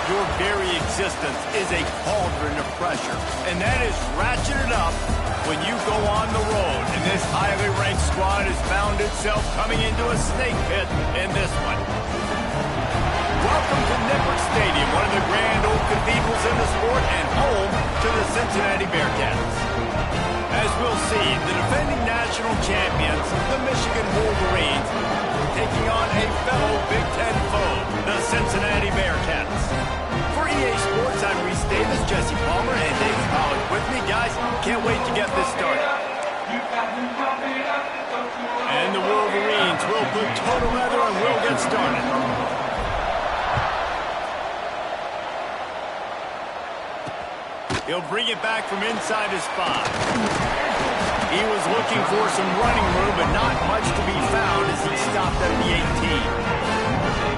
Your very existence is a cauldron of pressure, and that is ratcheted up when you go on the road. And this highly ranked squad has found itself coming into a snake pit in this one. Welcome to Nippert Stadium, one of the grand old cathedrals in the sport and home to the Cincinnati Bearcats. As we'll see, the defending national champions, the Michigan Wolverines, taking on a fellow Big Ten foe, the Cincinnati Bearcats. For EA Sports, I'm Reese Davis, Jesse Palmer, and Dave Pollard with me. Guys, can't wait to get this started. And the Wolverines will put total leather and we'll get started. He'll bring it back from inside his 5. He was looking for some running room, but not much to be found as he stopped at the 18.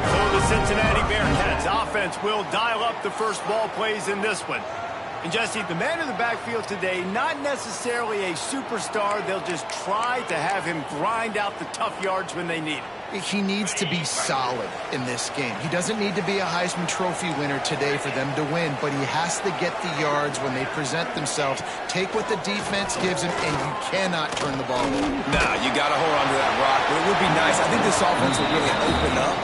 So the Cincinnati Bearcats offense will dial up the first ball plays in this one. And Jesse, the man in the backfield today, not necessarily a superstar. They'll just try to have him grind out the tough yards when they need it. He needs to be solid in this game. He doesn't need to be a Heisman Trophy winner today for them to win, but he has to get the yards when they present themselves. Take what the defense gives him, and you cannot turn the ball over. Nah, you got to hold on to that rock, but it would be nice. I think this offense will really open up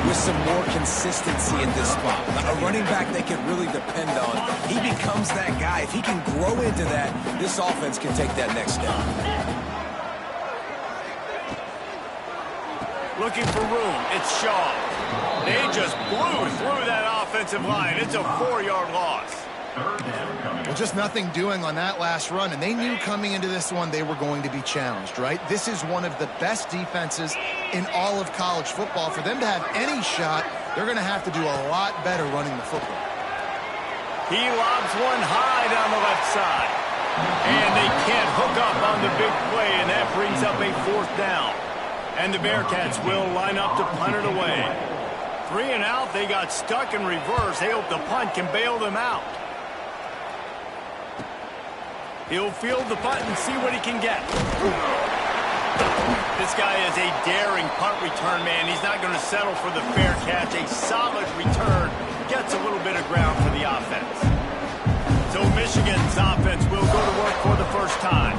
with some more consistency in this spot. A running back they can really depend on. He becomes that guy. If he can grow into that, this offense can take that next step. Looking for room, it's Shaw. They just blew through that offensive line. It's a 4-yard loss. Well, just nothing doing on that last run, and they knew coming into this one they were going to be challenged, right? This is one of the best defenses in all of college football. For them to have any shot, they're going to have to do a lot better running the football. He lobs one high down the left side. And they can't hook up on the big play, and that brings up a 4th down. And the Bearcats will line up to punt it away. 3 and out, they got stuck in reverse. They hope the punt can bail them out. He'll field the punt and see what he can get. This guy is a daring punt return man. He's not going to settle for the fair catch. A solid return gets a little bit of ground for the offense. So Michigan's offense will go to work for the first time.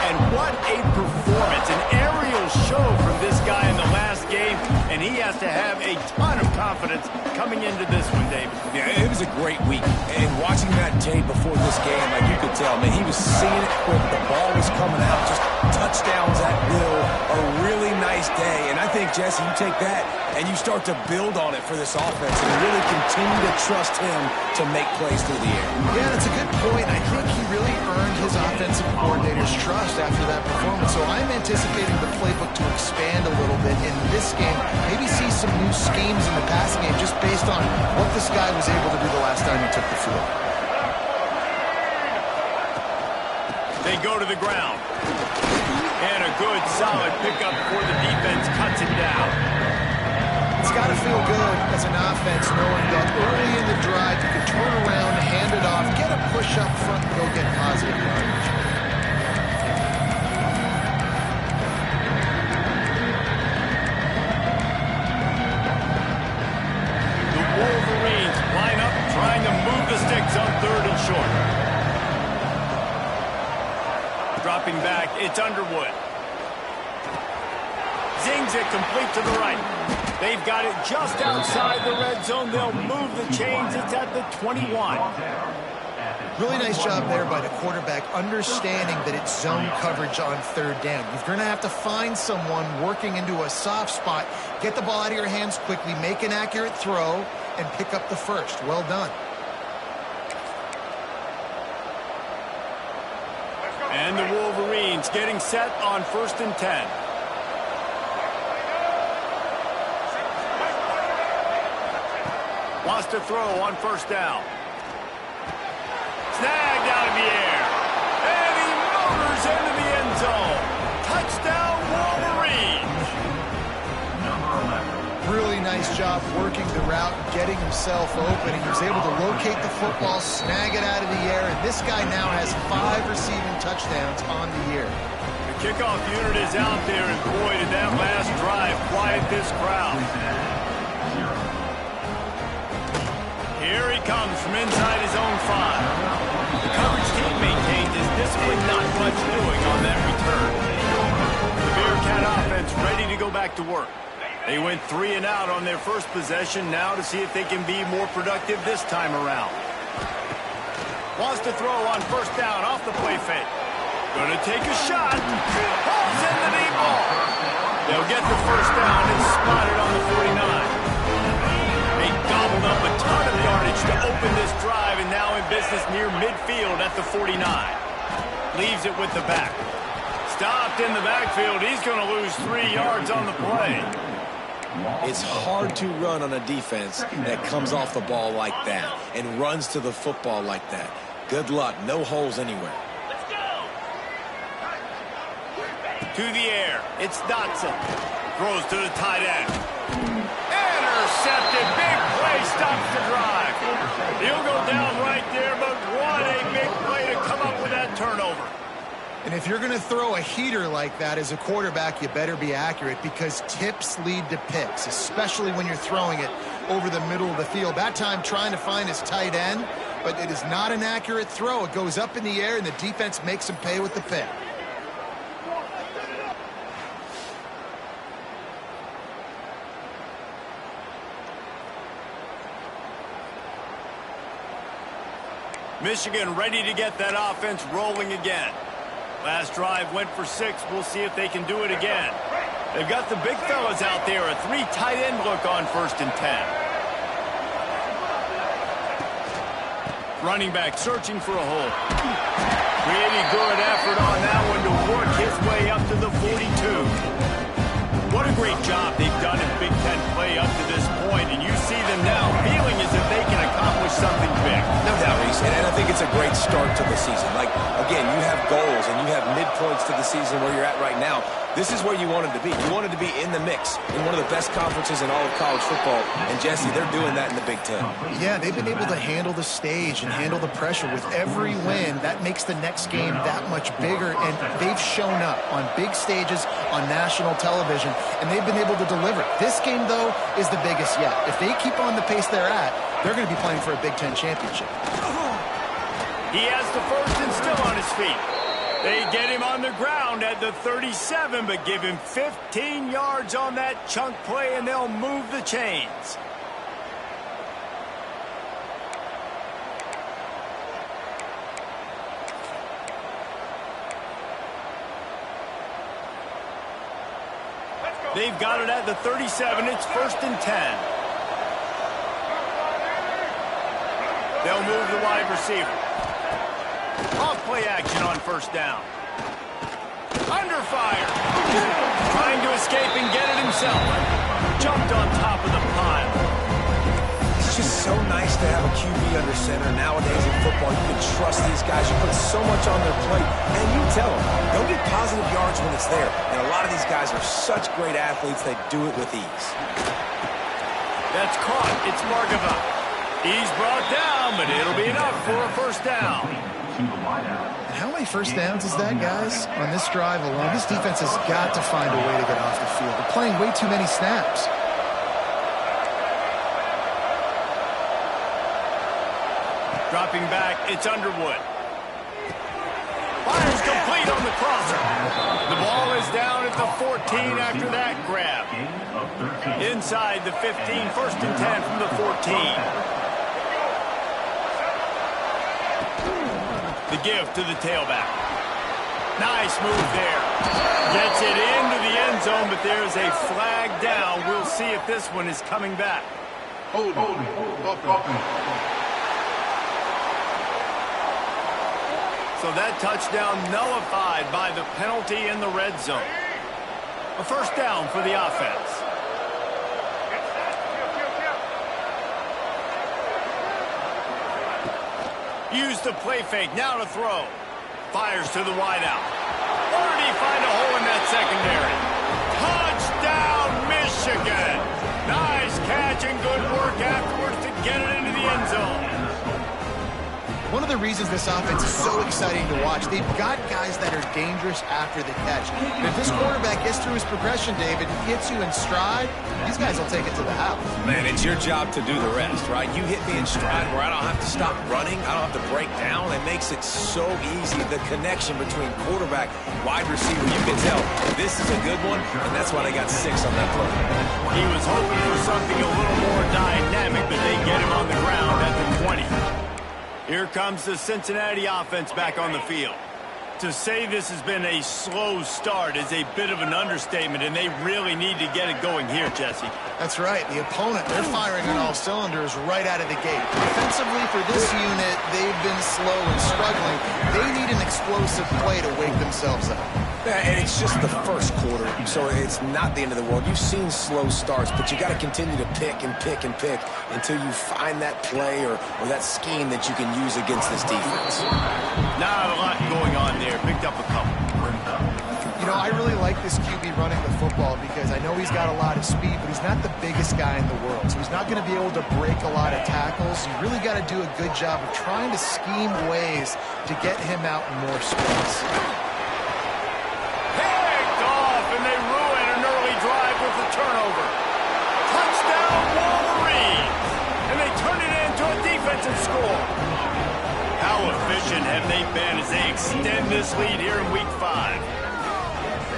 And what a performance, an aerial show from this guy in the last game, and he has to have a ton of confidence coming into this one, David. Yeah, it was a great week. And watching that tape before this game, like you could tell, man, he was seeing it quick. The ball was coming out, just touchdowns at will. A really nice day. And I think, Jesse, you take that and you start to build on it for this offense and really continue to trust him to make plays through the air. Yeah, that's a good point. I think he really earned his offensive coordinator's trust after that performance. So I'm anticipating the playbook to expand a little bit in this game. Maybe see some new schemes in the passing game just based on what this guy was able to do the last time he took the field. They go to the ground. And a good, solid pickup for the defense cuts him down. It's got to feel good as an offense knowing that early in the drive you can turn around, hand it off, get a push up front, and go get positive yardage. The Wolverines line up trying to move the sticks on 3rd and short. Dropping back, it's Underwood. Zings it complete to the right. They've got it just outside the red zone. They'll move the chains. It's at the 21. Really nice job there by the quarterback, understanding that it's zone coverage on 3rd down. You're going to have to find someone working into a soft spot, get the ball out of your hands quickly, make an accurate throw, and pick up the first. Well done. And the Wolverines getting set on 1st and 10. Wants to throw on 1st down. Snagged out of the air. And he motors into the end zone. Touchdown, Wolverines. Really nice job working the route, getting himself open. He was able to locate the football, snag it out of the air, and this guy now has 5 receiving touchdowns on the year. The kickoff unit is out there, and boy, did that last drive quiet this crowd. Here he comes from inside his own 5. The coverage team maintains his discipline, not much doing on that return. The Bearcat offense ready to go back to work. They went 3 and out on their first possession, now to see if they can be more productive this time around. Wants to throw on first down off the play fake. Gonna take a shot. Pulls in the deep ball. They'll get the first down and spot it on the 49. They gobbled up a ton of yardage to open this drive, and now in business near midfield at the 49. Leaves it with the back. Stopped in the backfield. He's going to lose 3 yards on the play. It's hard to run on a defense that comes off the ball like that and runs to the football like that. Good luck. No holes anywhere. To the air. It's Dotson. Throws to the tight end. Intercepted. Big play. Stops the drive. He'll go down right there, but what a big play to come up with that turnover. And if you're going to throw a heater like that as a quarterback, you better be accurate, because tips lead to picks, especially when you're throwing it over the middle of the field. That time trying to find his tight end, but it is not an accurate throw. It goes up in the air, and the defense makes him pay with the pick. Michigan ready to get that offense rolling again. Last drive went for 6. We'll see if they can do it again. They've got the big fellas out there. A 3 tight end look on 1st and 10. Running back searching for a hole. Really good effort on that one to work his way up to the 42. What a great job they've done in Big Ten play up to this point, and you see them now feeling as if they can accomplish something big. No doubt, Reese, and I think it's a great start to the season. Like, again, you have goals and you have midpoints to the season where you're at right now. This is where you wanted to be. You wanted to be in the mix in one of the best conferences in all of college football, and Jesse, they're doing that in the Big Ten. Yeah, they've been able to handle the stage and handle the pressure. With every win, that makes the next game that much bigger, and they've shown up on big stages on national television, and they've been able to deliver. This game, though, is the biggest yet. If they keep on the pace they're at, they're going to be playing for a Big Ten championship. He has the first and still on his feet. They get him on the ground at the 37, but give him 15 yards on that chunk play, and they'll move the chains. They've got it at the 37. It's 1st and 10. They'll move the wide receiver. Off play action on 1st down. Under fire. Trying to escape and get it himself. Jumped on top of the pile. It's just so nice to have a QB under center. Nowadays in football, you can trust these guys. You put so much on their plate, and you tell them, they'll get positive yards when it's there. And a lot of these guys are such great athletes, they do it with ease. That's caught. It's Margava. He's brought down, but it'll be enough for a 1st down. And how many first downs is that, guys, on this drive alone? This defense has got to find a way to get off the field. They're playing way too many snaps. Dropping back, it's Underwood. Fires complete on the crosser. The ball is down at the 14 after that grab. Inside the 15, 1st and 10 from the 14. The give to the tailback. Nice move there. Gets it into the end zone, but there's a flag down. We'll see if this one is coming back. Hold. So that touchdown nullified by the penalty in the red zone. A 1st down for the offense. Use the play fake, now to throw. Fires to the wideout. Or did he find a hole in that secondary? Touchdown, Michigan! Nice catch and good work afterwards to get it into the end zone. One of the reasons this offense is so exciting to watch. They've got guys that are dangerous after the catch. But if this quarterback gets through his progression, David, and gets you in stride, these guys will take it to the house. Man, it's your job to do the rest, right? You hit me in stride where I don't have to stop running. I don't have to break down. It makes it so easy. The connection between quarterback, wide receiver, you can tell this is a good one, and that's why they got 6 on that play. He was hoping for something a little more dynamic, but they get him on the ground at the 20. Here comes the Cincinnati offense back on the field. To say this has been a slow start is a bit of an understatement, and they really need to get it going here, Jesse. That's right. The opponent, they're firing on all cylinders right out of the gate. Defensively for this unit, they've been slow and struggling. They need an explosive play to wake themselves up. Yeah, and it's just the first quarter, so it's not the end of the world. You've seen slow starts, but you got to continue to pick and pick and pick until you find that play or that scheme that you can use against this defense. Not a lot going on there. Picked up a couple. You know, I really like this QB running the football because I know he's got a lot of speed, but he's not the biggest guy in the world. So he's not going to be able to break a lot of tackles. You really got to do a good job of trying to scheme ways to get him out in more space. Picked off, and they ruin an early drive with the turnover. Touchdown, Wolverines! And they turn it into a defensive score. How efficient have they been as they extend this lead here in Week 5?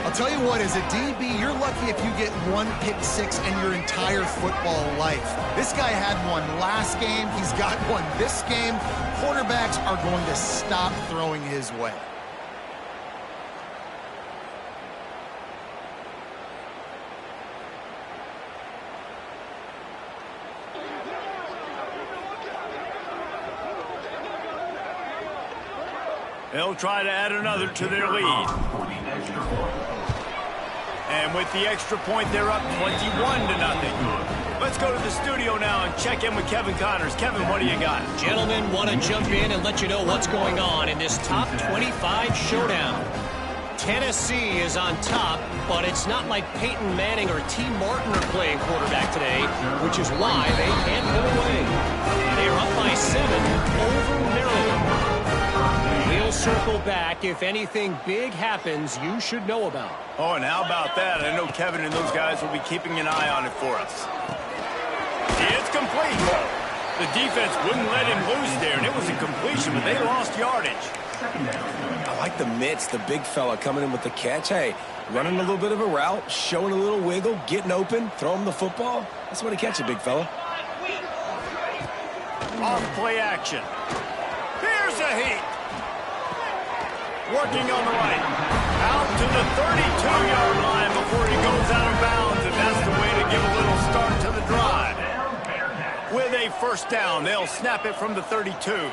I'll tell you what, as a DB, you're lucky if you get 1 pick 6 in your entire football life. This guy had one last game. He's got one this game. Quarterbacks are going to stop throwing his way. They'll try to add another to their lead. And with the extra point, they're up 21-0. Let's go to the studio now and check in with Kevin Connors. Kevin, what do you got? Gentlemen, want to jump in and let you know what's going on in this top 25 showdown. Tennessee is on top, but it's not like Peyton Manning or T. Martin are playing quarterback today, which is why they can't pull away. They are up by 7 over Maryland. We'll circle back if anything big happens you should know about. Oh, and how about that? I know Kevin and those guys will be keeping an eye on it for us. It's complete. The defense wouldn't let him loose there, and it was a completion, but they lost yardage. I like the mitts, the big fella coming in with the catch. Hey, running a little bit of a route, showing a little wiggle, getting open, throw him the football. That's the way to catch it, big fella. Off play action. Here's a heat. Working on the right. Out to the 32-yard line before he goes out of bounds, and that's the way to give a little start to the drive. With a first down, they'll snap it from the 32.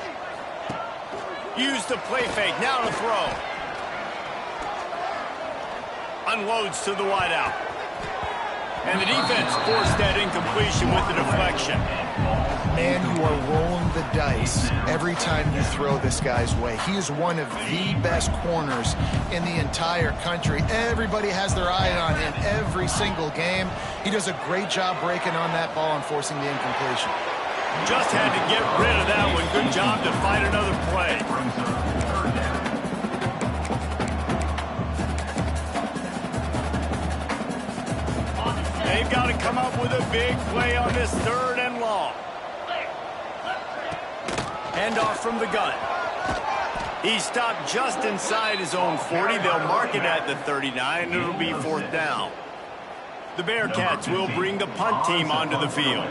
Use the play fake, now to throw. Unloads to the wideout. And the defense forced that incompletion with the deflection. Man, you are rolling the dice every time you throw this guy's way. He is one of the best corners in the entire country. Everybody has their eye on him every single game. He does a great job breaking on that ball and forcing the incompletion. Just had to get rid of that one. Good job to find another play. They've got to come up with a big play on this 3rd and long. Handoff from the gun. He stopped just inside his own 40. They'll mark it at the 39, and it'll be 4th down. The Bearcats will bring the punt team onto the field.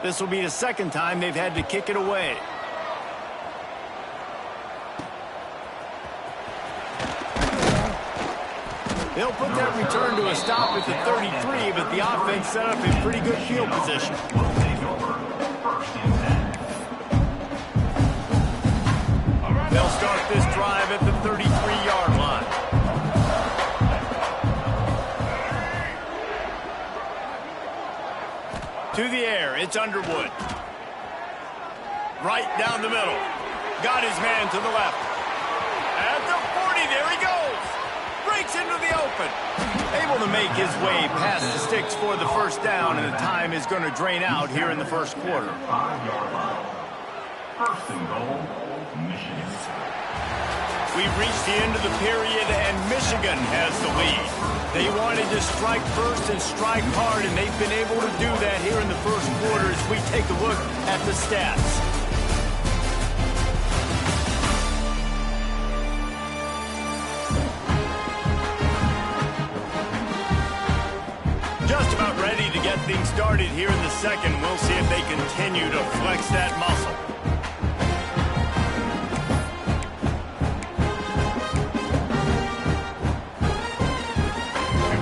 This will be the 2nd time they've had to kick it away. They'll put that return to a stop at the 33, but the offense set up in pretty good field position. They'll start this drive at the 33-yard line. To the air, it's Underwood. Right down the middle. Got his man to the left. At the 40, there he goes. Breaks into the open. Able to make his way past the sticks for the first down, and the time is going to drain out here in the first quarter. 5-yard line. 1st and goal. We've reached the end of the period, and Michigan has the lead. They wanted to strike first and strike hard, and they've been able to do that here in the first quarter as we take a look at the stats. Just about ready to get things started here in the second. We'll see if they continue to flex that muscle.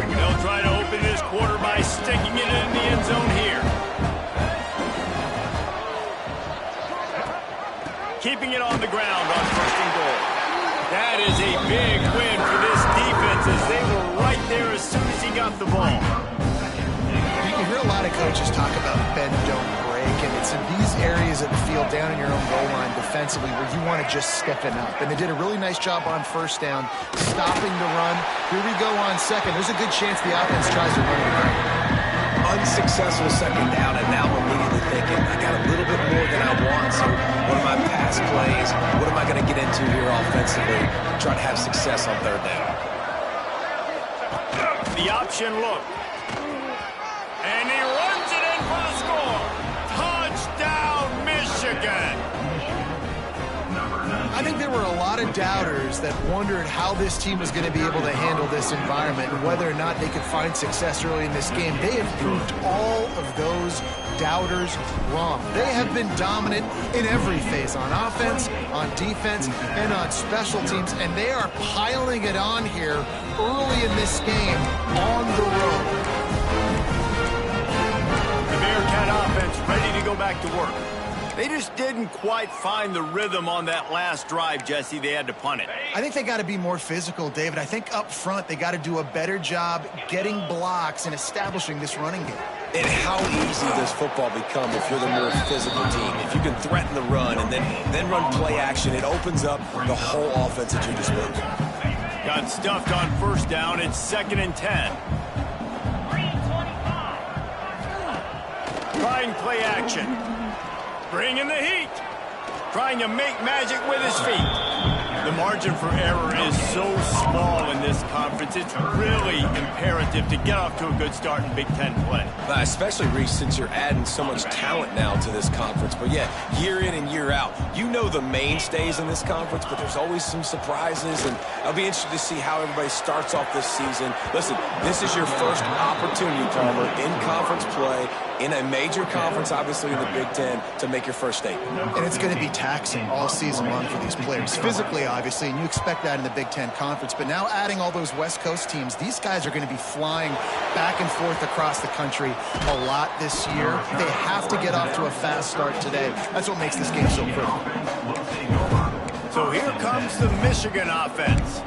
They'll try to open this quarter by sticking it in the end zone here. Keeping it on the ground on first and goal. That is a big win for this defense as they were right there as soon as he got the ball. You hear a lot of coaches talk about bend, don't break, and it's in these areas of the field down in your own goal line defensively where you want to just stiffen up. And they did a really nice job on first down, stopping the run. Here we go on second. There's a good chance the offense tries to run it again. Unsuccessful second down, and now I'm immediately thinking, I got a little bit more than I want, so what are my pass plays? What am I going to get into here offensively? Try to have success on third down. The option look. And he runs it in for the score. Touchdown, Michigan. I think there were a lot of doubters that wondered how this team was going to be able to handle this environment and whether or not they could find success early in this game. They have proved all of those doubters wrong. They have been dominant in every phase, on offense, on defense, and on special teams, and they are piling it on here early in this game on the road. The Bearcat offense ready to go back to work. They just didn't quite find the rhythm on that last drive, Jesse. They had to punt it. I think they got to be more physical, David. I think up front they got to do a better job getting blocks and establishing this running game. And how easy does football become if you're the more physical team? If you can threaten the run and then run play action, it opens up the whole offense at your disposal. Got stuffed on first down. It's 2nd and 10. Trying play action. Bringing the heat. Trying to make magic with his feet. The margin for error is so small in this conference. It's really imperative to get off to a good start in Big Ten play. Especially, Reese, since you're adding so much talent now to this conference. But yeah, year in and year out, you know the mainstays in this conference, but there's always some surprises, and I'll be interested to see how everybody starts off this season. Listen, this is your first opportunity, Palmer, in conference play, in a major conference, obviously in the Big Ten, to make your first statement. And it's going to be taxing all season long for these players, physically, obviously, and you expect that in the Big Ten Conference. But now adding all those West Coast teams, these guys are going to be flying back and forth across the country a lot this year. They have to get off to a fast start today. That's what makes this game so critical. So here comes the Michigan offense.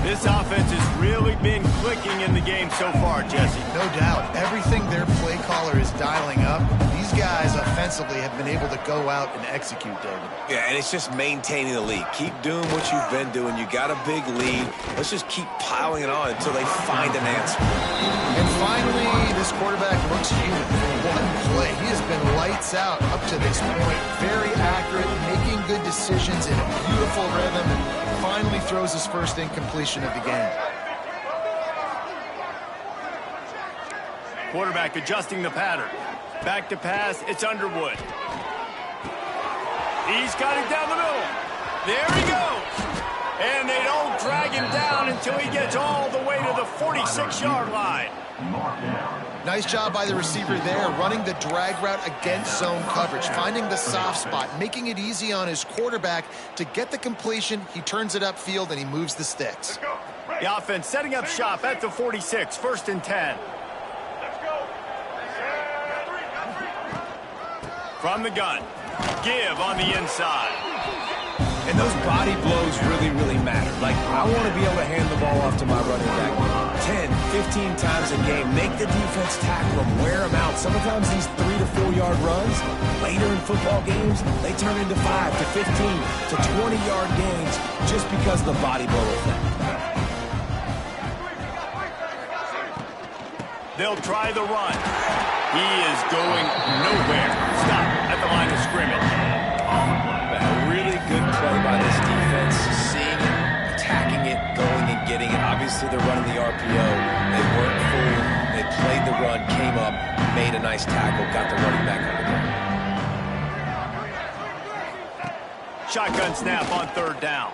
This offense has really been clicking in the game so far, Jesse. No doubt. Everything their play caller is dialing up, these guys offensively have been able to go out and execute, David. Yeah, and it's just maintaining the lead. Keep doing what you've been doing. You got a big lead. Let's just keep piling it on until they find an answer. And finally, this quarterback looks human. One play. He has been lights out up to this point. Very accurate, making good decisions in a beautiful rhythm, and finally throws his first incompletion of the game. Quarterback adjusting the pattern. Back to pass, it's Underwood. He's got it down the middle. There he goes. And they don't drag him down until he gets all the way to the 46-yard line. Nice job by the receiver there, running the drag route against zone coverage, finding the soft spot, making it easy on his quarterback to get the completion. He turns it upfield, and he moves the sticks. The offense setting up shop at the 46, 1st and 10. From the gun, give on the inside. And those body blows really, really matter. Like, I want to be able to hand the ball off to my running back 10, 15 times a game. Make the defense tackle them, wear them out. Sometimes these 3 to 4 yard runs, later in football games, they turn into 5 to 15 to 20-yard gains just because of the body blow effect. They'll try the run. He is going nowhere. Stop at the line of scrimmage. A really good play by this defense, seeing it, attacking it, going and getting it. Obviously, they're running the RPO. They weren't fooled. They played the run, came up, made a nice tackle, got the running back on the ground. Shotgun snap on third down.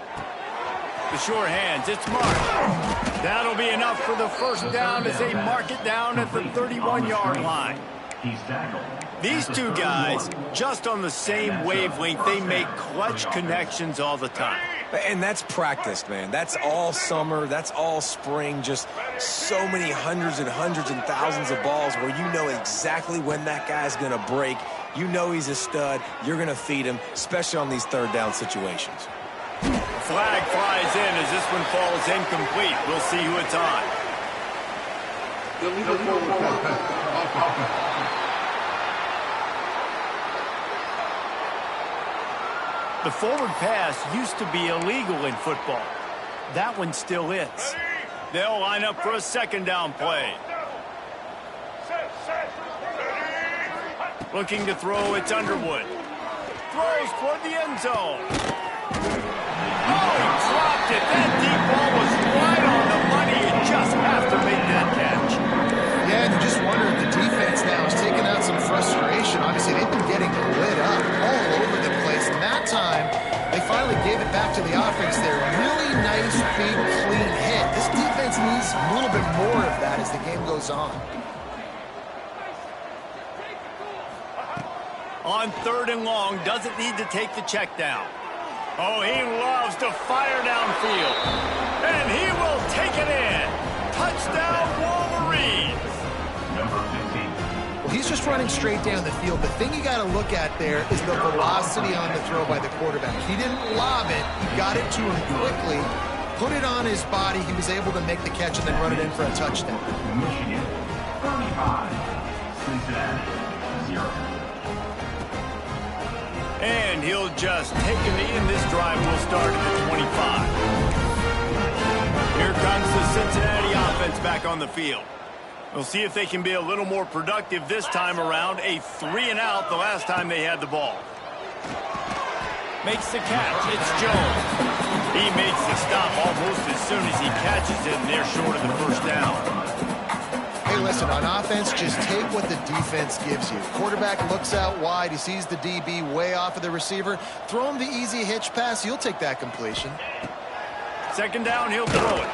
The sure hands, it's marked. That'll be enough for the first down as they mark it down at the 31-yard line. These two guys, just on the same wavelength, they make clutch connections all the time. And that's practiced, man. That's all summer. That's all spring. Just so many hundreds and thousands of balls where you know exactly when that guy's going to break. You know he's a stud. You're going to feed him, especially on these third down situations. Flag flies in as this one falls incomplete. We'll see who it's on. The forward pass used to be illegal in football. That one still is. They'll line up for a second down play. Looking to throw, it's Underwood. Throws toward the end zone. Oh, he dropped it. That deep ball was right on the money. You just have to make that catch. Yeah, and you just wonder if the defense now is taking out some frustration. Obviously, they've been getting lit up all over the place. And that time, they finally gave it back to the offense there. Really nice, big, clean hit. This defense needs a little bit more of that as the game goes on. On third and long, doesn't need to take the check down. Oh, he loves to fire downfield. And he will take it in. Touchdown, Wolverines. Well, he's just running straight down the field. The thing you got to look at there is the velocity on the throw by the quarterback. He didn't lob it. He got it to him quickly, put it on his body. He was able to make the catch and then run it in for a touchdown. Michigan, 35. Cincinnati, 0. And he'll just take a knee, and this drive will start at the 25. Here comes the Cincinnati offense back on the field. We'll see if they can be a little more productive this time around. A 3-and-out the last time they had the ball. Makes the catch. It's Jones. He makes the stop almost as soon as he catches it, and they're short of the first down. Hey, listen, on offense, just take what the defense gives you. Quarterback looks out wide. He sees the DB way off of the receiver. Throw him the easy hitch pass. You'll take that completion. Second down, he'll throw it.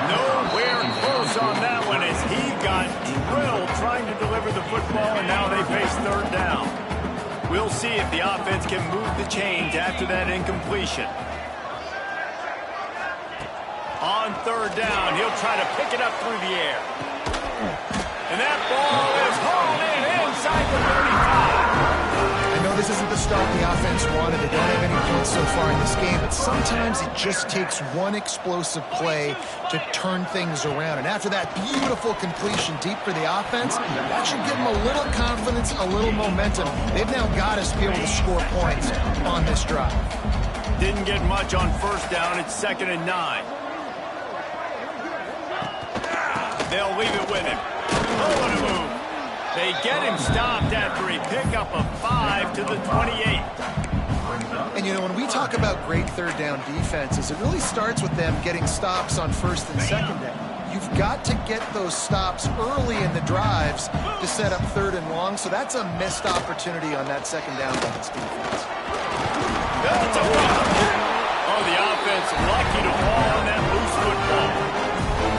Nowhere close on that one as he got drilled trying to deliver the football, and now they face third down. We'll see if the offense can move the chains after that incompletion. On third down, he'll try to pick it up through the air. And that ball is hauled in inside the 35. I know this isn't the start the offense wanted. They don't have any points so far in this game, but sometimes it just takes one explosive play to turn things around. And after that beautiful completion deep for the offense, that should give them a little confidence, a little momentum. They've now got us to be able to score points on this drive. Didn't get much on first down. It's 2nd and 9. They'll leave it with him. Oh, what a move. They get him stopped after a pickup of 5 to the 28. And, you know, when we talk about great third down defenses, it really starts with them getting stops on first and second down. You've got to get those stops early in the drives to set up third and long, so that's a missed opportunity on that second down by this defense. That's a block. Oh, the offense lucky to fall on that loose football.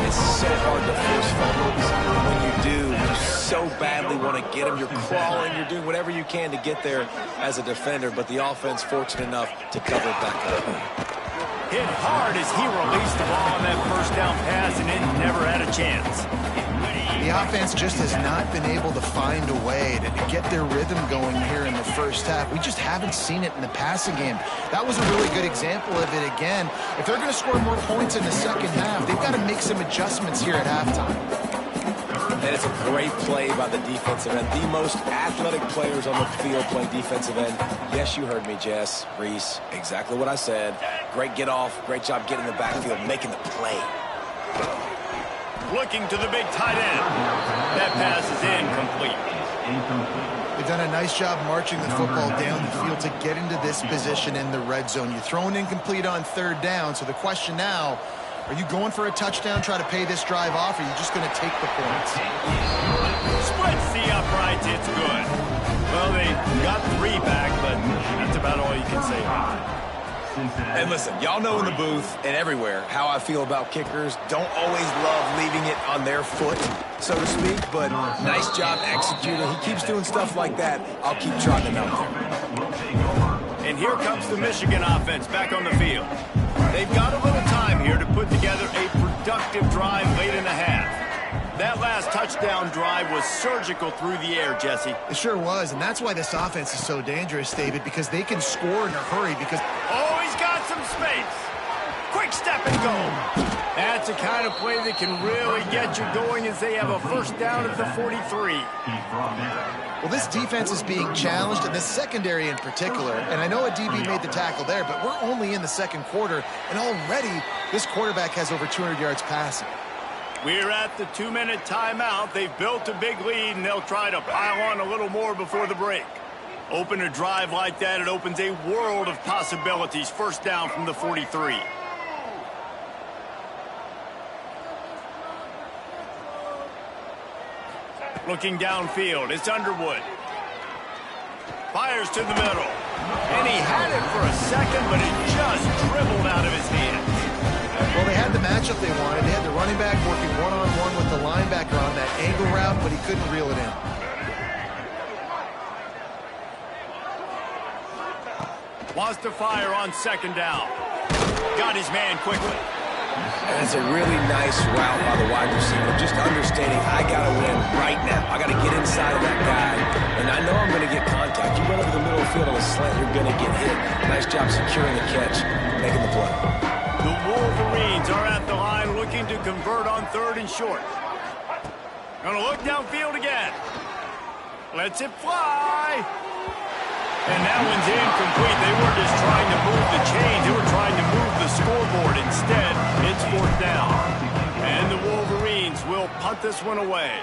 It's so hard to force fumbles. When you do, you so badly want to get them. You're crawling. You're doing whatever you can to get there as a defender, but the offense fortunate enough to cover it back up. Hit hard as he released the ball on that first down pass, and it never had a chance. The offense just has not been able to find a way to get their rhythm going here in the first half. We just haven't seen it in the passing game. That was a really good example of it again. If they're going to score more points in the second half, they've got to make some adjustments here at halftime. And it's a great play by the defensive end. The most athletic players on the field play defensive end. Yes, you heard me, Jess, Reese. Exactly what I said. Great get off. Great job getting the backfield, making the play. Looking to the big tight end. That pass is incomplete. Incomplete. They've done a nice job marching the football down the field to get into this position in the red zone. You're throwing incomplete on third down, so the question now, are you going for a touchdown, try to pay this drive off, or are you just going to take the points? Splits the uprights, it's good. Well, they got 3 back, but that's about all you can say. And listen, y'all know in the booth and everywhere how I feel about kickers. Don't always love leaving it on their foot, so to speak, but nice job executing. He keeps doing stuff like that. I'll keep trotting him out there. And here comes the Michigan offense back on the field. They've got a little time here to put together a productive drive late in the half. That last touchdown drive was surgical through the air, Jesse. It sure was, and that's why this offense is so dangerous, David, because they can score in a hurry because... Oh, he's got some space. Quick step and go. That's the kind of play that can really get you going as they have a first down at the 43. Well, this defense is being challenged, and this secondary in particular, and I know a DB made the tackle there, but we're only in the second quarter, and already this quarterback has over 200 yards passing. We're at the 2-minute timeout. They've built a big lead, and they'll try to pile on a little more before the break. Open a drive like that, it opens a world of possibilities. First down from the 43. Looking downfield, it's Underwood. Fires to the middle. And he had it for a second, but it just dribbled out of his hands. Well, they had the matchup they wanted. They had the running back working one-on-one with the linebacker on that angle route, but he couldn't reel it in. Wants to fire on second down. Got his man quickly. And it's a really nice route by the wide receiver, just understanding I got to win right now. I got to get inside of that guy, and I know I'm going to get contact. You run over the middle of the field on a slant, you're going to get hit. Nice job securing the catch, making the play. The Wolverines are at the line looking to convert on third and short. Gonna look downfield again. Lets it fly. And that one's incomplete. They were just trying to move the chains. They were trying to move the scoreboard. Instead, it's fourth down. And the Wolverines will punt this one away.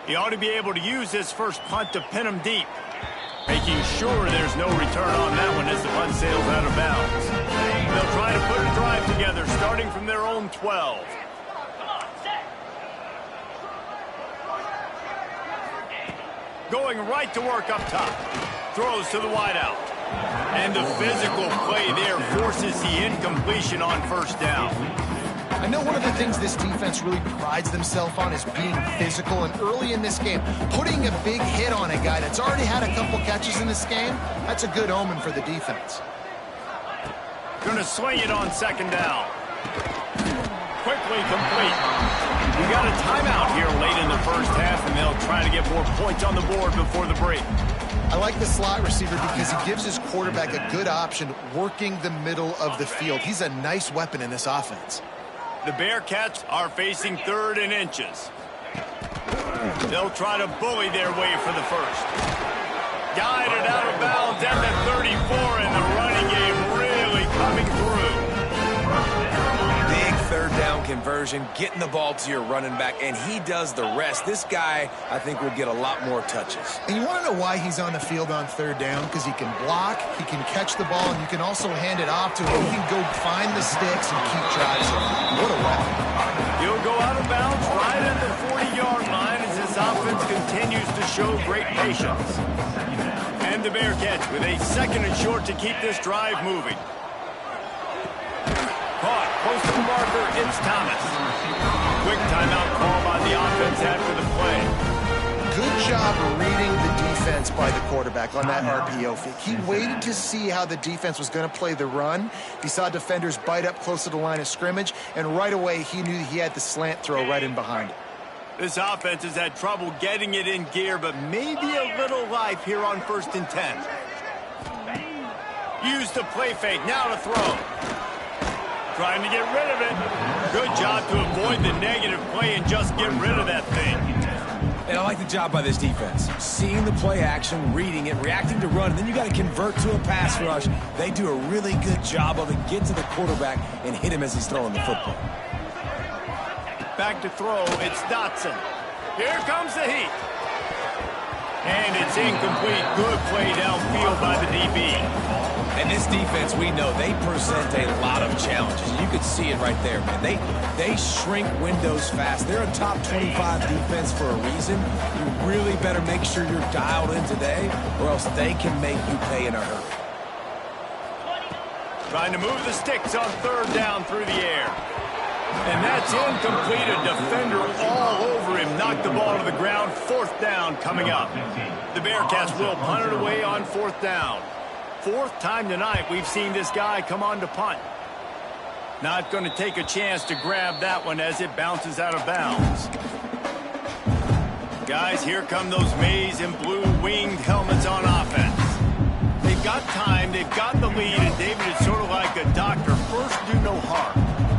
He ought to be able to use this first punt to pin him deep. Making sure there's no return on that one as the punt sails out of bounds. They'll try to put a drive together starting from their own 12. Going right to work up top. Throws to the wideout. And the physical play there forces the incompletion on first down. I know one of the things this defense really prides themselves on is being physical, and early in this game, putting a big hit on a guy that's already had a couple catches in this game, that's a good omen for the defense. Gonna swing it on second down. Quickly complete. We got a timeout here late in the first half, and they'll try to get more points on the board before the break. I like the slot receiver because he gives his quarterback a good option working the middle of the field. He's a nice weapon in this offense. The Bearcats are facing third and inches. They'll try to bully their way for the first. Guided out of bounds at the 34, and the running game really coming through. Big third down conversion, getting the ball to your running back, and he does the rest. This guy, I think, will get a lot more touches. And you want to know why he's on the field on third down? Because he can block, he can catch the ball, and you can also hand it off to him. He can go find the sticks and keep drives. What a weapon. He'll go out of bounds right at the 40-yard line as this offense continues to show great patience. And the Bearcats with a second and short to keep this drive moving. Caught close to the marker, it's Thomas. Quick timeout call by the offense after the play. Good job reading the defense by the quarterback on that RPO fake. He waited to see how the defense was going to play the run. He saw defenders bite up close to the line of scrimmage, and right away he knew he had the slant throw right in behind it. This offense has had trouble getting it in gear, but maybe a little life here on 1st and 10. Use the play fake, now to throw. Trying to get rid of it. Good job to avoid the negative play and just get rid of that thing. And I like the job by this defense. Seeing the play action, reading it, reacting to run, and then you got to convert to a pass rush. They do a really good job of it. Get to the quarterback and hit him as he's throwing the football. Back to throw, it's Dotson. Here comes the heat. And it's incomplete. Good play downfield by the DB. And this defense, we know, they present a lot of challenges. You can see it right there, man. They shrink windows fast. They're a top 25 defense for a reason. You really better make sure you're dialed in today, or else they can make you pay in a hurry. Trying to move the sticks on third down through the air. And that's incomplete. A defender all over him. Knocked the ball to the ground. Fourth down coming up. The Bearcats will punt it away on fourth down. Fourth time tonight we've seen this guy come on to punt. Not going to take a chance to grab that one as it bounces out of bounds. Guys, here come those maize and blue winged helmets on offense. They've got time, they've got the lead, and David is sort of like a doctor. First, do no harm.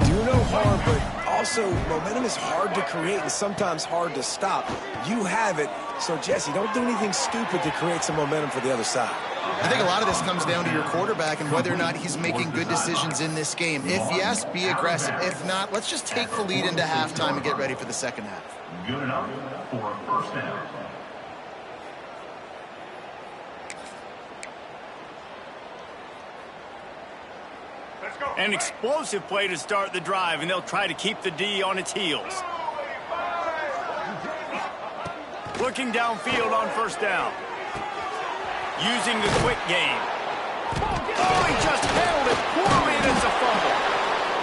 Do no harm, but also momentum is hard to create and sometimes hard to stop. You have it, so Jesse, don't do anything stupid to create some momentum for the other side. I think a lot of this comes down to your quarterback and whether or not he's making good decisions in this game. If yes, be aggressive. If not, let's just take the lead into halftime and get ready for the second half. Good enough for a first down. An explosive play to start the drive, and they'll try to keep the D on its heels. Looking downfield on first down. Using the quick game. Oh, he just handled it poorly, and it's a fumble.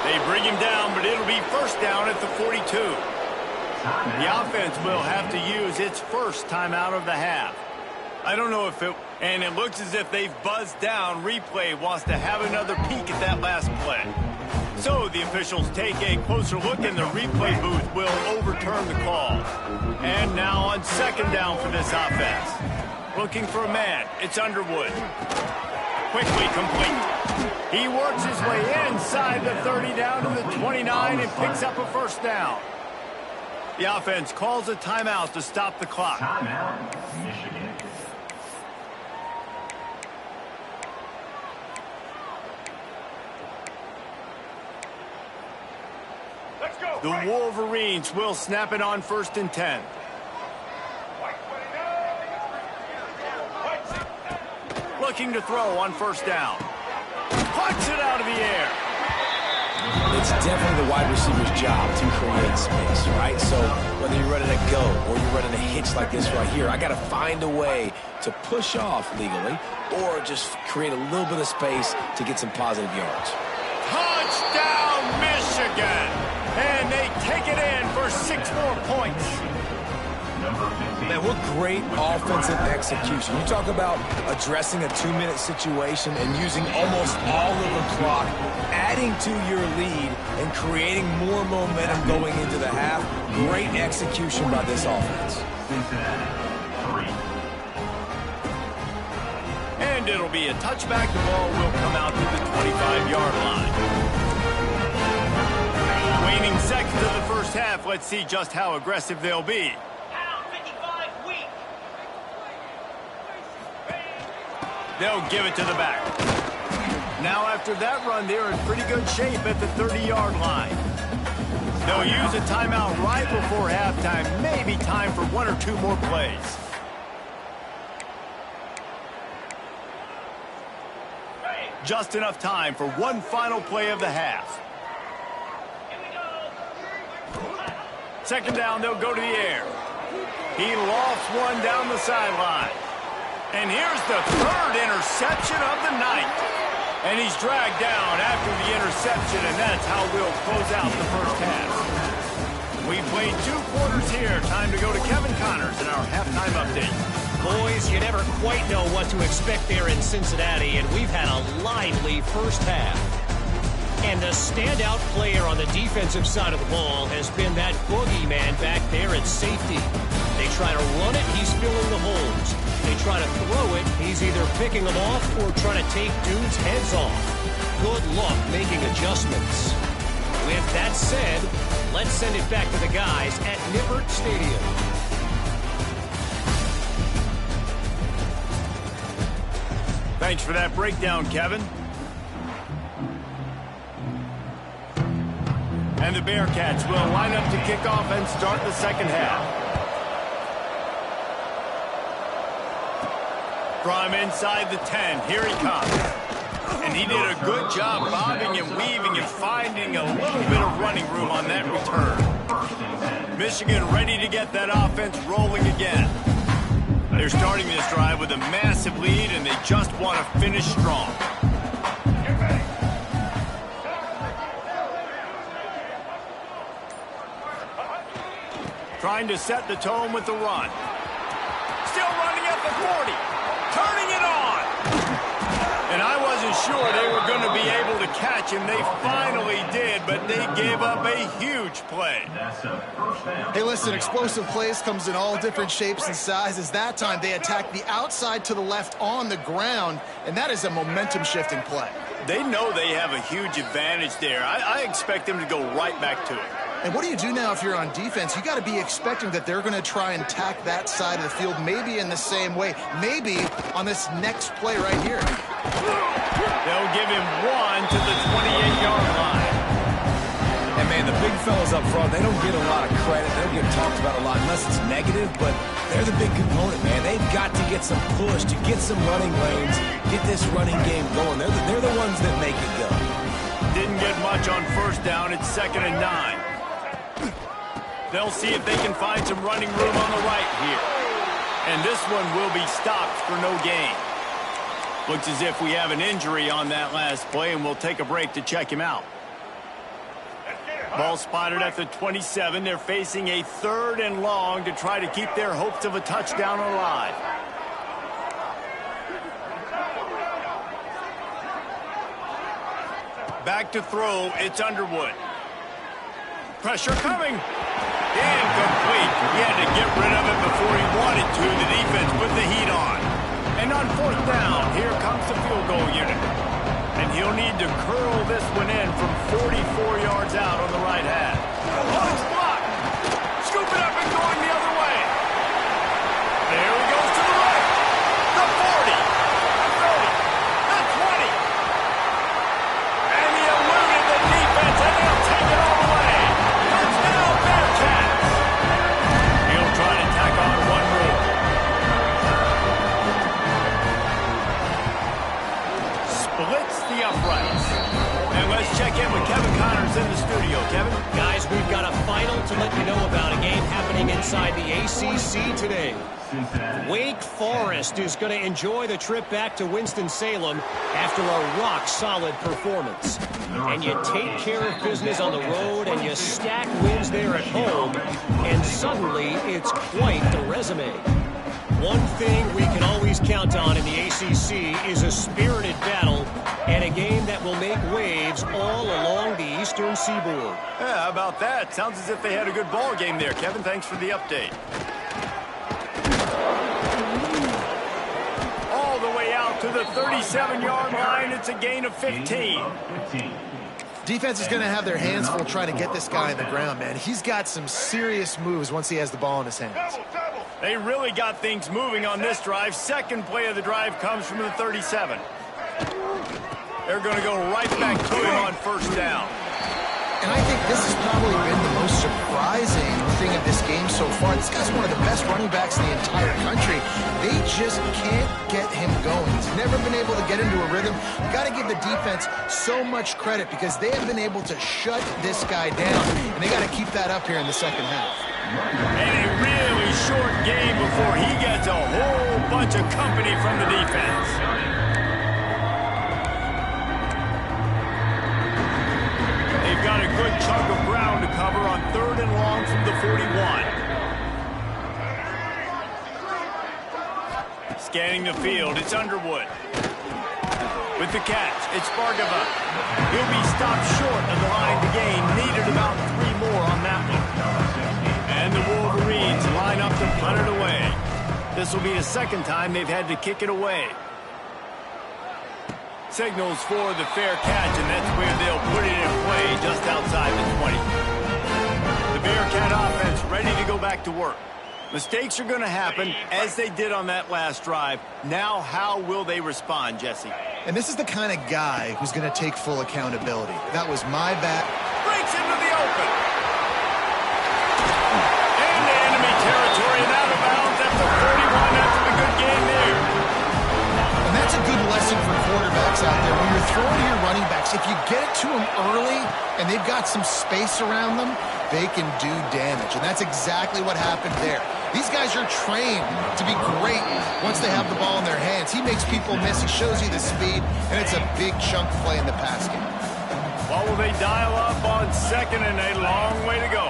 They bring him down, but it'll be first down at the 42. The offense will have to use its first timeout of the half. I don't know if it... And it looks as if they've buzzed down. Replay wants to have another peek at that last play. So the officials take a closer look, and the replay booth will overturn the call. And now on second down for this offense. Looking for a man. It's Underwood. Quickly complete. He works his way inside the 30 down to the 29 and picks up a first down. The offense calls a timeout to stop the clock. Timeout, Michigan. The Wolverines will snap it on first and 10. Looking to throw on first down. Punts it out of the air. It's definitely the wide receiver's job to create space, right? So whether you're running a go or you're running a hitch like this right here, I got to find a way to push off legally or just create a little bit of space to get some positive yards. Touchdown, Michigan! And they take it in for 6 more points. Man, what great offensive execution. You talk about addressing a 2-minute situation and using almost all of the clock, adding to your lead and creating more momentum going into the half. Great execution by this offense. And it'll be a touchback. The ball will come out to the 25-yard line. Waning seconds of the first half. Let's see just how aggressive they'll be. They'll give it to the back. Now after that run, they're in pretty good shape at the 30-yard line. They'll use a timeout right before halftime. Maybe time for 1 or 2 more plays. Just enough time for one final play of the half. Second down, they'll go to the air. He lofts one down the sideline. And here's the third interception of the night. And he's dragged down after the interception, and that's how we'll close out the first half. We played 2 quarters here. Time to go to Kevin Connors in our halftime update. Boys, you never quite know what to expect there in Cincinnati, and we've had a lively first half. And the standout player on the defensive side of the ball has been that boogeyman back there at safety. They try to run it, he's filling the holes. They try to throw it, he's either picking them off or trying to take dudes' heads off. Good luck making adjustments. With that said, let's send it back to the guys at Nippert Stadium. Thanks for that breakdown, Kevin. And the Bearcats will line up to kick off and start the second half. From inside the 10, here he comes. And he did a good job bobbing and weaving and finding a little bit of running room on that return. Michigan ready to get that offense rolling again. They're starting this drive with a massive lead, and they just want to finish strong. Trying to set the tone with the run. Still running at the 40. Turning it on. And I wasn't sure they were going to be able to catch him. They finally did, but they gave up a huge play. Hey, listen, explosive plays comes in all different shapes and sizes. That time they attacked the outside to the left on the ground, and that is a momentum-shifting play. They know they have a huge advantage there. I expect them to go right back to it. And what do you do now if you're on defense? You got to be expecting that they're going to try and attack that side of the field, maybe in the same way, maybe on this next play right here. They'll give him one to the 28-yard line. And, man, the big fellas up front, they don't get a lot of credit. They don't get talked about a lot unless it's negative, but they're the big component, man. They've got to get some push, to get some running lanes, get this running game going. They're the ones that make it go. Didn't get much on first down. It's 2nd and 9. They'll see if they can find some running room on the right here. And this one will be stopped for no gain. Looks as if we have an injury on that last play, and we'll take a break to check him out. Ball spotted at the 27. They're facing a 3rd and long to try to keep their hopes of a touchdown alive. Back to throw, it's Underwood. Pressure coming. Incomplete. He had to get rid of it before he wanted to. The defense put the heat on. And on 4th down, here comes the field goal unit. And he'll need to curl this one in from 44 yards out on the right half. Oh, it's blocked. Scoop it up and going the other way. There he goes to the right. The 40. The 30. The 20. And he eluded the defense, and they'll take it all the way. Touchdown, Bearcats. He'll try to tack on one more. Splits the uprights. And let's check in with Kevin Connors in the studio. Kevin? Guys, we've got a final to let you know about, a game happening inside the ACC today. Wake Forest is going to enjoy the trip back to Winston-Salem after a rock-solid performance. And you take care of business on the road and you stack wins there at home, and suddenly it's quite the resume. One thing we can always count on in the ACC is a spirited battle and a game that will make waves all along the Eastern Seaboard. Yeah, how about that? Sounds as if they had a good ball game there, Kevin. Thanks for the update. All the way out to the 37-yard line. It's a gain of 15. Defense is going to have their hands full trying to get this guy on the ground, man. He's got some serious moves once he has the ball in his hands. They really got things moving on this drive. Second play of the drive comes from the 37. They're going to go right back to him on 1st down. And I think this has probably been the most surprising thing of this game so far. This guy's one of the best running backs in the entire country. They just can't get him going. He's never been able to get into a rhythm. You got to give the defense so much credit because they have been able to shut this guy down, and they got to keep that up here in the second half. And a really short game before he gets a whole bunch of company from the defense. They've got a good chunk of ground to cover on 3rd and long from the 41. Scanning the field, it's Underwood. With the catch, it's Bargava. He'll be stopped short of the line to gain. Needed about 3 more on that one. And the Wolverines line up to punt it away. This will be the 2nd time they've had to kick it away. Signals for the fair catch, and that's where they'll put it in play just outside the 20. The Bearcat offense ready to go back to work. Mistakes are going to happen, as they did on that last drive. Now, how will they respond, Jesse? And this is the kind of guy who's going to take full accountability. That was my bad. Breaks into the open. Into enemy territory and out of bounds at the 41 after the good game there. you get it to them early and they've got some space around them, they can do damage. And that's exactly what happened there. These guys are trained to be great once they have the ball in their hands. He makes people miss. He shows you the speed, and it's a big chunk play in the pass game. What will they dial up on second and a long way to go?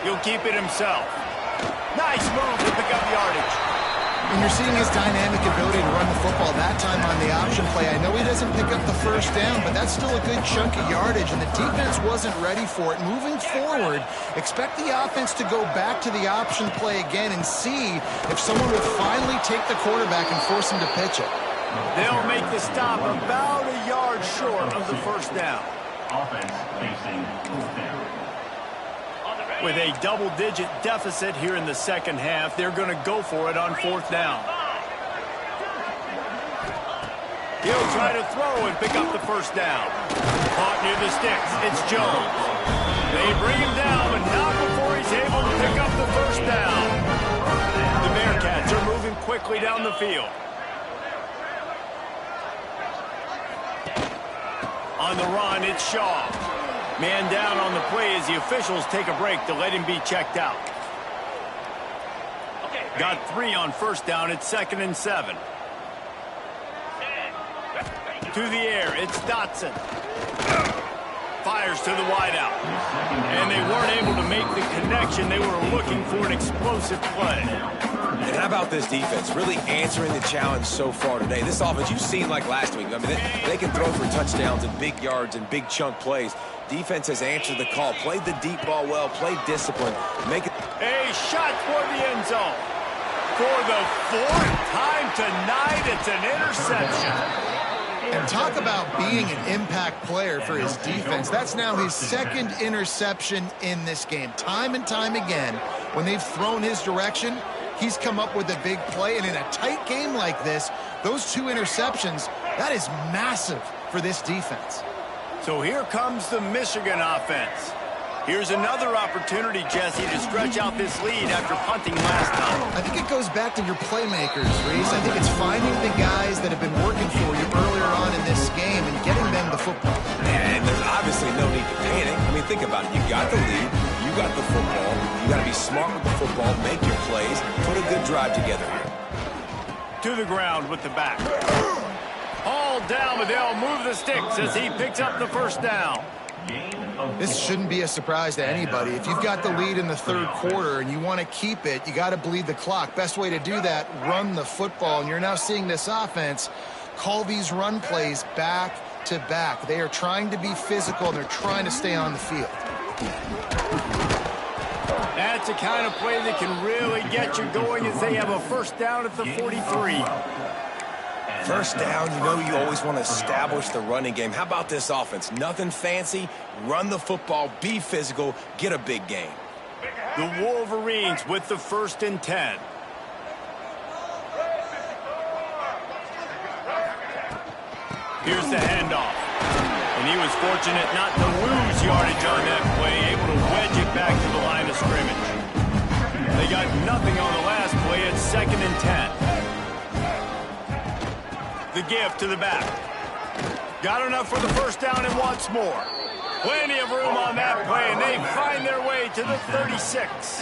He'll keep it himself. Nice move to pick up yardage. And you're seeing his dynamic ability to run the football that time on the option play. I know he doesn't pick up the first down, but that's still a good chunk of yardage, and the defense wasn't ready for it. Moving forward, expect the offense to go back to the option play again and see if someone will finally take the quarterback and force him to pitch it. They'll make the stop about a yard short of the first down. Offense facing fourth down. With a double-digit deficit here in the second half, they're going to go for it on fourth down. He'll try to throw and pick up the first down. Caught near the sticks. It's Jones. They bring him down, but not before he's able to pick up the first down. The Bearcats are moving quickly down the field. On the run, it's Shaw. Man down on the play as the officials take a break to let him be checked out. Got 3 on first down. It's 2nd and 7. To the air, it's Dotson. Fires to the wideout. And they weren't able to make the connection. They were looking for an explosive play. And how about this defense really answering the challenge so far today? This offense, you've seen like last week. I mean, they can throw for touchdowns and big yards and big chunk plays. Defense has answered the call, played the deep ball well, played discipline. Make it a shot toward the end zone. For the 4th time tonight, it's an interception. And talk about being an impact player for his defense. That's now his 2nd interception in this game. Time and time again, when they've thrown his direction, he's come up with a big play. And in a tight game like this, those 2 interceptions, that is massive for this defense. So here comes the Michigan offense. Here's another opportunity, Jesse, to stretch out this lead after punting last time. I think it goes back to your playmakers, Reese. I think it's finding the guys that have been working for you earlier on in this game and getting them the football. And there's obviously no need to panic. I mean, think about it. You got the lead. You got the football. You got to be smart with the football, make your plays, put a good drive together here. To the ground with the back. All down, but they'll move the sticks as he picks up the first down. This shouldn't be a surprise to anybody. If you've got the lead in the 3rd quarter and you want to keep it, you got to bleed the clock. Best way to do that, run the football. And you're now seeing this offense call these run plays back to back. They are trying to be physical and they're trying to stay on the field. That's the kind of play that can really get you going as they have a first down at the 43. First down, you know you always want to establish the running game. How about this offense? Nothing fancy. Run the football, be physical, get a big gain. The Wolverines with the 1st and 10. Here's the handoff. And he was fortunate not to lose yardage on that play, able to wedge it back to the line of scrimmage. They got nothing on the last play. It's 2nd and 10. The give to the back. Got enough for the first down and wants more. Plenty of room on that play, and they find their way to the 36.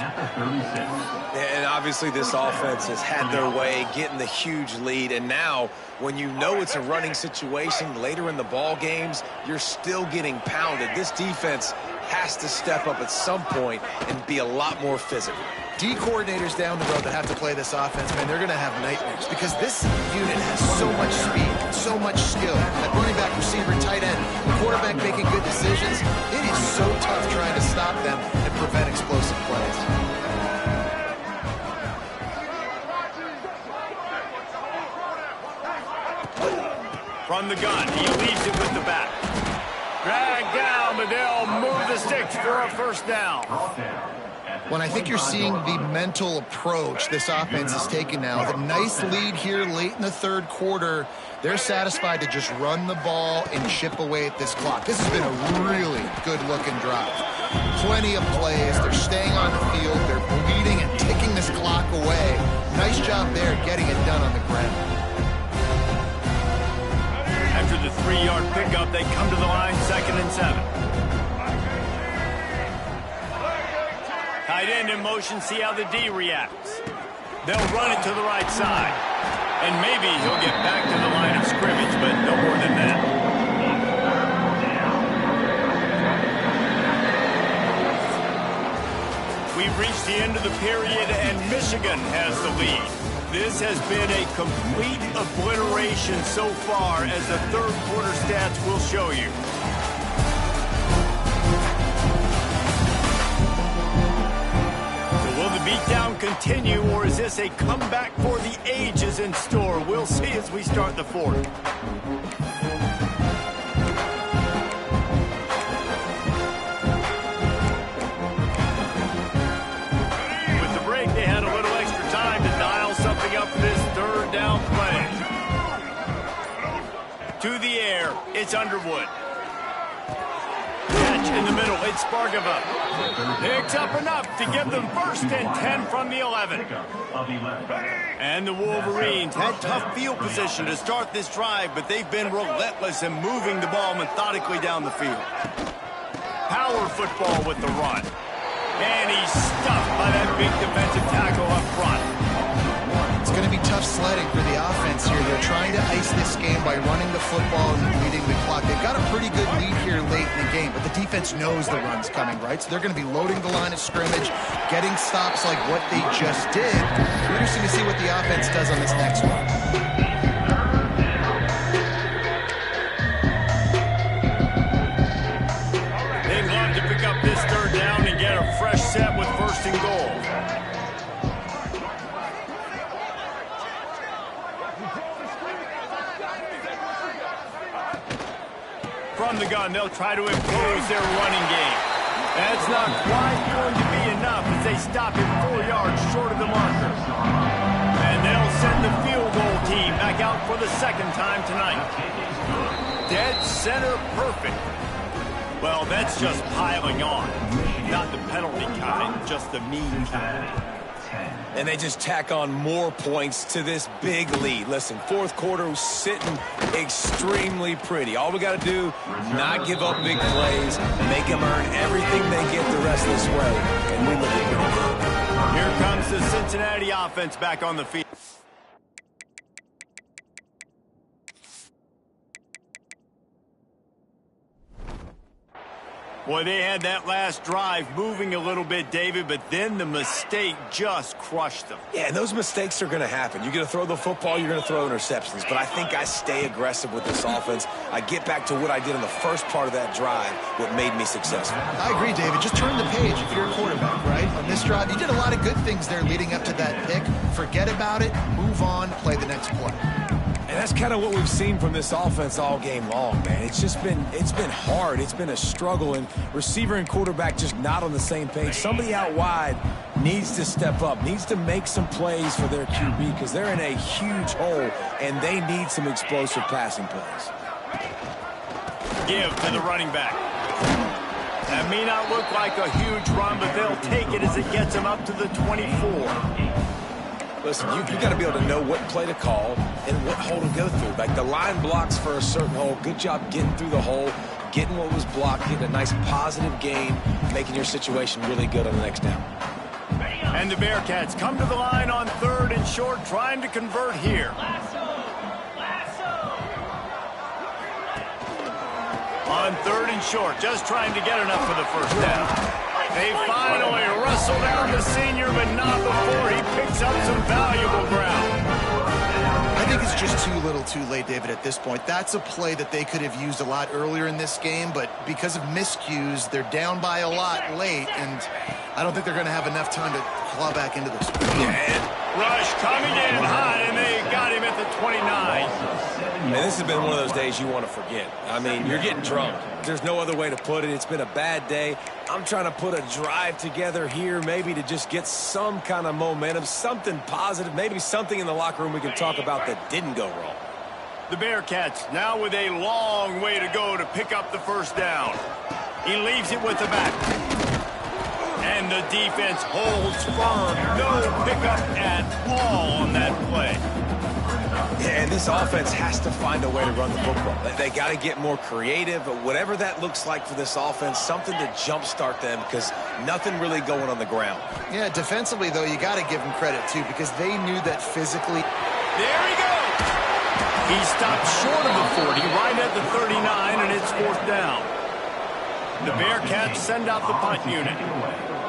And obviously this offense has had their way, getting the huge lead. And now, when you know it's a running situation later in the ball games, you're still getting pounded. This defense has to step up at some point and be a lot more physical. D coordinators down the road that have to play this offense, man, they're going to have nightmares because this unit has so much speed, so much skill. That running back, receiver, tight end, the quarterback making good decisions. It is so tough trying to stop them and prevent explosive plays. From the gun, he leaves it with the back. Dragged down, but they'll move the sticks for a first down. When I think you're seeing the mental approach this offense is taking now, the nice lead here late in the 3rd quarter, they're satisfied to just run the ball and chip away at this clock. This has been a really good-looking drive. Plenty of plays. They're staying on the field. They're bleeding and ticking this clock away. Nice job there getting it done on the ground. After the 3-yard pickup. They come to the line, 2nd and 7. Tight end in motion, see how the D reacts. They'll run it to the right side. And maybe he'll get back to the line of scrimmage, but no more than that. We've reached the end of the period, and Michigan has the lead. This has been a complete obliteration so far, as the third quarter stats will show you. So will the beatdown continue, or is this a comeback for the ages in store? We'll see as we start the fourth. To the air, it's Underwood. Catch in the middle, it's Spargava. Picks up enough to give them 1st and 10 from the 11. And the Wolverines had tough field position to start this drive, but they've been relentless in moving the ball methodically down the field. Power football with the run. And he's stuffed by that big defensive tackle up front. It's going to be tough sledding for the offense here. They're trying to ice this game by running the football and leading the clock. They've got a pretty good lead here late in the game, but the defense knows the run's coming, right? So they're going to be loading the line of scrimmage, getting stops like what they just did. Interesting to see what the offense does on this next one. They'd love to pick up this 3rd down and get a fresh set with 1st and goal. From the gun, they'll try to impose their running game. That's not quite going to be enough as they stop him 4 yards short of the marker. And they'll send the field goal team back out for the 2nd time tonight. Dead center perfect. Well, that's just piling on. Not the penalty kind, just the mean kind. And they just tack on more points to this big lead. Listen, 4th quarter was sitting extremely pretty. All we got to do, not give up big plays, make them earn everything they get the rest of this way. And we look good. Here comes the Cincinnati offense back on the field. Boy, they had that last drive moving a little bit, David, but then the mistake just crushed them. Yeah, and those mistakes are going to happen. You're going to throw the football, you're going to throw interceptions. But I think I stay aggressive with this offense. I get back to what I did in the first part of that drive, what made me successful. I agree, David. Just turn the page if you're a quarterback, right? On this drive, you did a lot of good things there leading up to that pick. Forget about it, move on, play the next play. And that's kind of what we've seen from this offense all game long, man. It's been hard. It's been a struggle, and receiver and quarterback just not on the same page. Somebody out wide needs to step up, needs to make some plays for their QB because they're in a huge hole, and they need some explosive passing plays. Give to the running back. That may not look like a huge run, but they'll take it as it gets them up to the 24. Listen, you got to be able to know what play to call and what hole to go through. Like the line blocks for a certain hole. Good job getting through the hole, getting what was blocked, getting a nice positive gain, making your situation really good on the next down. And the Bearcats come to the line on 3rd and short, trying to convert here. On 3rd and short, just trying to get enough for the 1st down. They finally wrestle down the senior, but not before he picks up some valuable ground. I think it's just too little too late, David, at this point. That's a play that they could have used a lot earlier in this game, but because of miscues, they're down by a lot late, and I don't think they're going to have enough time to claw back into this. Rush coming in high, and they got him at the 29. And this has been one of those days you want to forget. I mean, you're getting drunk. There's no other way to put it. It's been a bad day. I'm trying to put a drive together here, maybe to just get some kind of momentum, something positive, maybe something in the locker room we can talk about that didn't go wrong. The Bearcats now with a long way to go to pick up the 1st down. He leaves it with the back. And the defense holds firm. No pickup at all on that play. Yeah, and this offense has to find a way to run the football. They got to get more creative, but whatever that looks like for this offense, something to jumpstart them because nothing really going on the ground. Yeah, defensively, though, you got to give them credit, too, because they knew that physically. There he goes. He stopped short of the 40, right at the 39, and it's 4th down. The Bearcats send out the punt unit.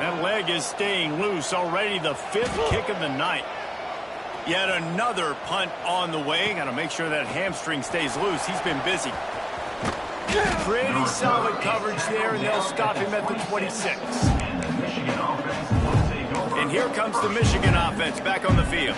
That leg is staying loose, already the 5th kick of the night. Yet another punt on the way. Got to make sure that hamstring stays loose. He's been busy. Pretty solid coverage there, and they'll stop him at the 26. And here comes the Michigan offense back on the field.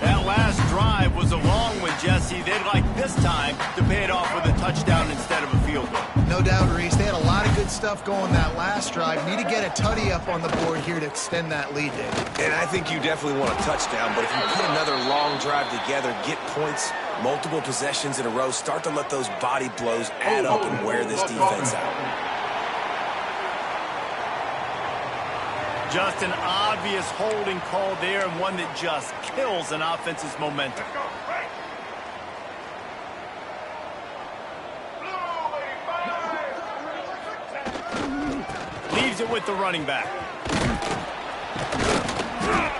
That last drive was a long one, Jesse. They'd like this time to pay it off with a touchdown instead of a field goal. No doubt, Reese. They had a lot of good stuff going that last drive. Need to get a tutty up on the board here to extend that lead, Dave. And I think you definitely want a touchdown, but if you put another long drive together, get points, multiple possessions in a row, start to let those body blows add up and wear this defense out. Just an obvious holding call there, and one that just kills an offense's momentum. Leaves it with the running back.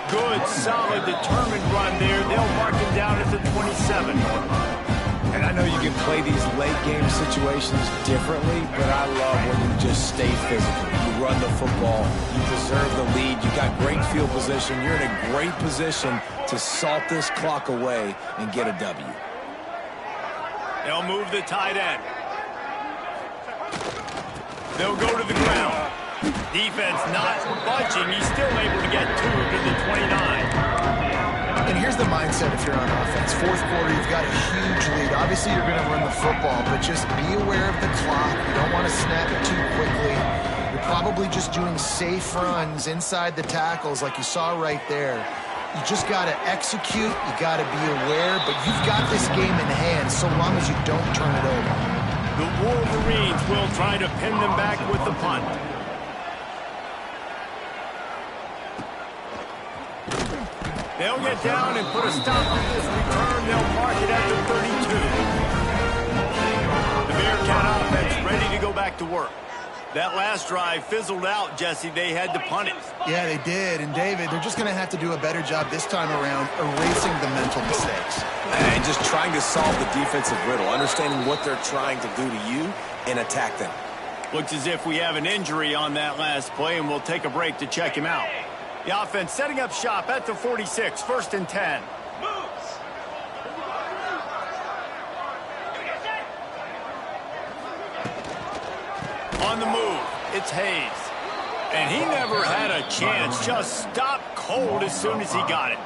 Good, solid, determined run there. They'll mark him down at the 27. And I know you can play these late game situations differently, but I love when you just stay physical. You run the football, you preserve the lead, you got great field position, you're in a great position to salt this clock away and get a W. They'll move the tight end. They'll go to the ground. Defense not budging. He's still able to get 2 to the 29. And here's the mindset if you're on offense. 4th quarter, you've got a huge lead. Obviously, you're going to run the football, but just be aware of the clock. You don't want to snap it too quickly. You're probably just doing safe runs inside the tackles like you saw right there. You just got to execute. You got to be aware, but you've got this game in hand so long as you don't turn it over. The Wolverines will try to pin them back with the punt. They'll get down and put a stop to this return. They'll mark it at the 32. The Bearcat offense ready to go back to work. That last drive fizzled out, Jesse. They had to punt it. Yeah, they did. And, David, they're just going to have to do a better job this time around erasing the mental mistakes. And just trying to solve the defensive riddle, understanding what they're trying to do to you and attack them. Looks as if we have an injury on that last play, and we'll take a break to check him out. The offense setting up shop at the 46, 1st and 10. On the move, it's Hayes. And he never had a chance, just stopped cold as soon as he got it.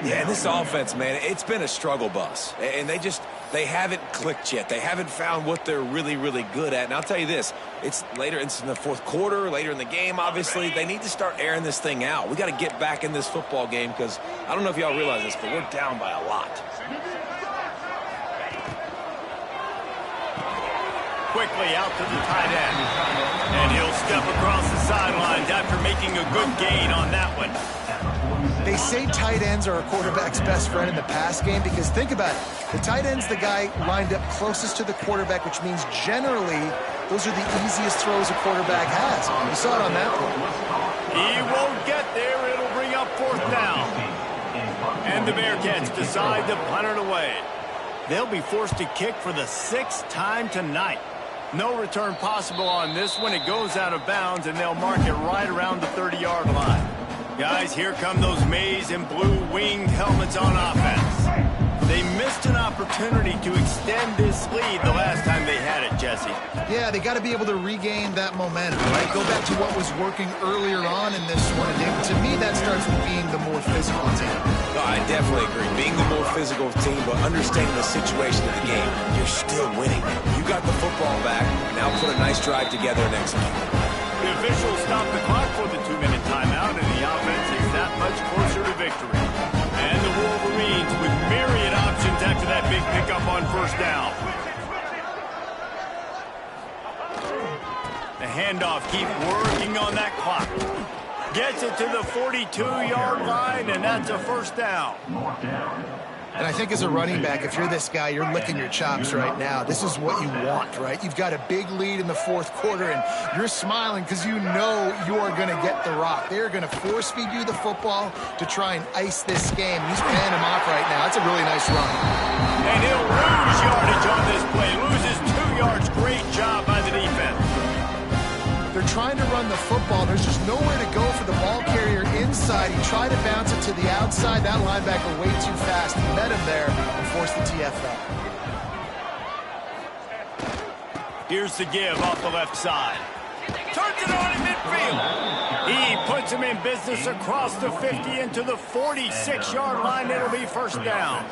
Yeah, this offense, man, it's been a struggle bus. And they haven't clicked yet. They haven't found what they're really, really good at. And I'll tell you this, it's in the 4th quarter, later in the game, obviously. They need to start airing this thing out. We got to get back in this football game because I don't know if y'all realize this, but we're down by a lot. Quickly out to the tight end. And he'll step across the sidelines after making a good gain on that one. They say tight ends are a quarterback's best friend in the pass game because think about it. The tight end's the guy lined up closest to the quarterback, which means generally those are the easiest throws a quarterback has. You saw it on that one. He won't get there. It'll bring up 4th down. And the Bearcats decide to punt it away. They'll be forced to kick for the 6th time tonight. No return possible on this one. It goes out of bounds, and they'll mark it right around the 30-yard line. Guys, here come those maize and blue winged helmets on offense. They missed an opportunity to extend this lead the last time they had it, Jesse. Yeah, they got to be able to regain that momentum, right? Go back to what was working earlier on in this one. And to me, that starts with being the more physical team. No, I definitely agree. Being the more physical team, but understanding the situation of the game, you're still winning. You got the football back. Now put a nice drive together and execute. The officials stop the clock for the 2-minute timeout, and the offense is that much closer to victory. And the Wolverines with myriad options after that big pickup on 1st down. The handoff keep working on that clock. Gets it to the 42-yard line, and that's a 1st down. And I think as a running back, if you're this guy, you're licking your chops right now. This is what you want, right? You've got a big lead in the fourth quarter, and you're smiling because you know you are going to get the rock. They're going to force feed you the football to try and ice this game. He's paying him off right now. That's a really nice run. And he'll lose yardage on this play. Loses 2 yards. Great job by the defense. They're trying to run the football. There's just nowhere to go for the ball carrier inside. He tried to bounce it to the outside. That linebacker way too fast. He met him there and forced the TFL. Here's the give off the left side. Turns it on in midfield. He puts him in business across the 50 into the 46-yard line. It'll be first down.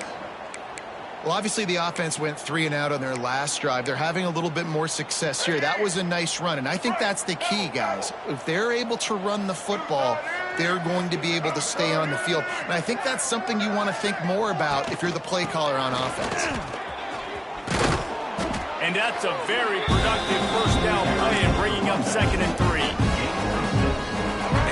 Well, obviously the offense went 3 and out on their last drive. They're having a little bit more success here. That was a nice run, and I think that's the key, guys. If they're able to run the football, they're going to be able to stay on the field. And I think that's something you want to think more about if you're the play caller on offense. And that's a very productive first down play and bringing up 2nd and 3.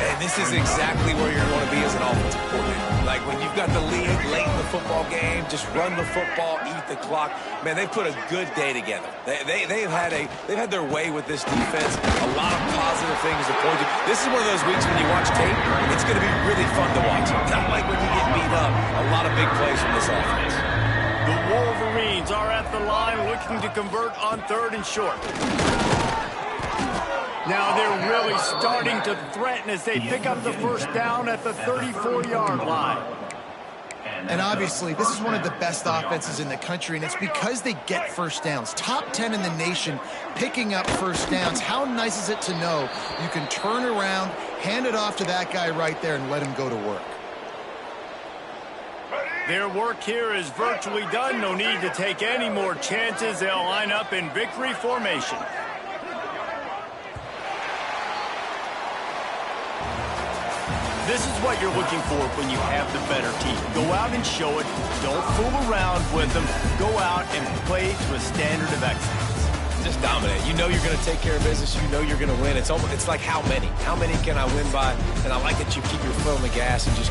And this is exactly where you're going to be as an offensive coordinator. Like when you've got the lead late in the football game, just run the football, eat the clock. Man, they've put a good day together. They've had their way with this defense. A lot of positive things to point to. This is one of those weeks when you watch tape, it's going to be really fun to watch. Not like when you get beat up. A lot of big plays from this offense. The Wolverines are at the line looking to convert on 3rd and short. Now they're really starting to threaten as they pick up the first down at the 34-yard line. And obviously, this is one of the best offenses in the country, and it's because they get first downs. Top 10 in the nation picking up first downs. How nice is it to know you can turn around, hand it off to that guy right there, and let him go to work? Their work here is virtually done. No need to take any more chances. They'll line up in victory formation. This is what you're looking for when you have the better team. Go out and show it. Don't fool around with them. Go out and play to a standard of excellence. Just dominate. You know you're going to take care of business. You know you're going to win. It's like how many? How many can I win by? And I like that you keep your foot on the gas and just